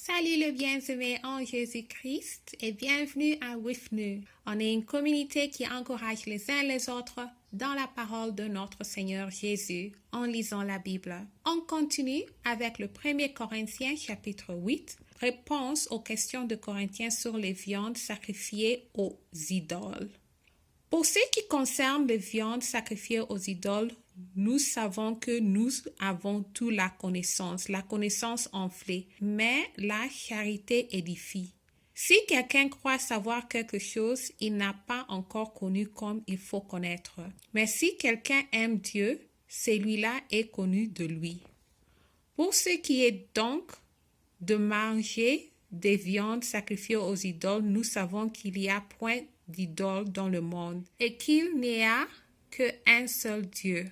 Salut le bien-aimé en Jésus-Christ et bienvenue à With Nous. On est une communauté qui encourage les uns les autres dans la parole de notre Seigneur Jésus en lisant la Bible. On continue avec le 1er Corinthiens chapitre 8, réponse aux questions de Corinthiens sur les viandes sacrifiées aux idoles. Pour ce qui concerne les viandes sacrifiées aux idoles, nous savons que nous avons toute la connaissance enflée, mais la charité édifie. Si quelqu'un croit savoir quelque chose, il n'a pas encore connu comme il faut connaître. Mais si quelqu'un aime Dieu, celui-là est connu de lui. Pour ce qui est donc de manger des viandes sacrifiées aux idoles, nous savons qu'il n'y a point d'idole dans le monde et qu'il n'y a qu'un seul Dieu.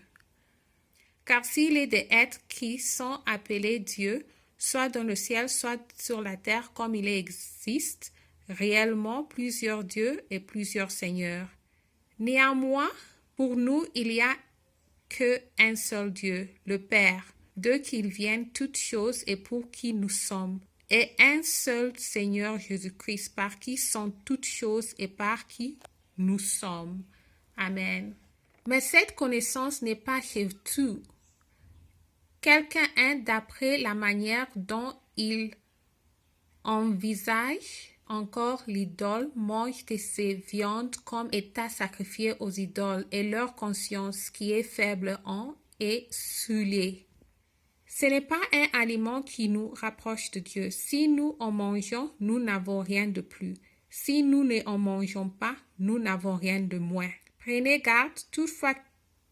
Car s'il est des êtres qui sont appelés Dieu, soit dans le ciel, soit sur la terre, comme il existe réellement plusieurs dieux et plusieurs seigneurs. Néanmoins, pour nous, il n'y a qu'un seul Dieu, le Père, de qui viennent toutes choses et pour qui nous sommes, et un seul Seigneur Jésus-Christ, par qui sont toutes choses et par qui nous sommes. Amen. Mais cette connaissance n'est pas chez tout. Quelqu'un, d'après la manière dont il envisage encore l'idole, mange de ces viandes comme état sacrifié aux idoles, et leur conscience, qui est faible en, est souillée. Ce n'est pas un aliment qui nous rapproche de Dieu. Si nous en mangeons, nous n'avons rien de plus. Si nous ne en mangeons pas, nous n'avons rien de moins. Prenez garde toutefois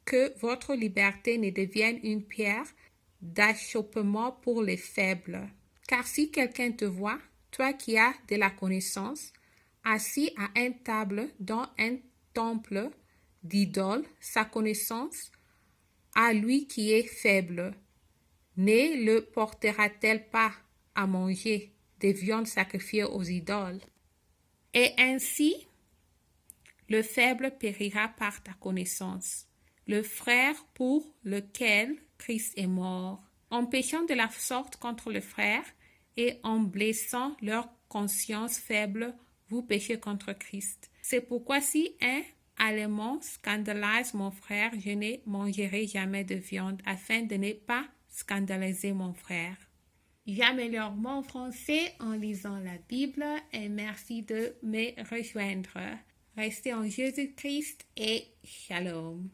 que votre liberté ne devienne une pierre d'achoppement pour les faibles. Car si quelqu'un te voit, toi qui as de la connaissance, assis à une table dans un temple d'idole, sa connaissance à lui qui est faible, ne le portera-t-elle pas à manger des viandes sacrifiées aux idoles? Et ainsi, le faible périra par ta connaissance, le frère pour lequel Christ est mort. En péchant de la sorte contre le frère et en blessant leur conscience faible, vous péchez contre Christ. C'est pourquoi si un aliment scandalise mon frère, je ne mangerai jamais de viande, afin de ne pas scandaliser mon frère. J'améliore mon français en lisant la Bible et merci de me rejoindre. Restez en Jésus-Christ et shalom.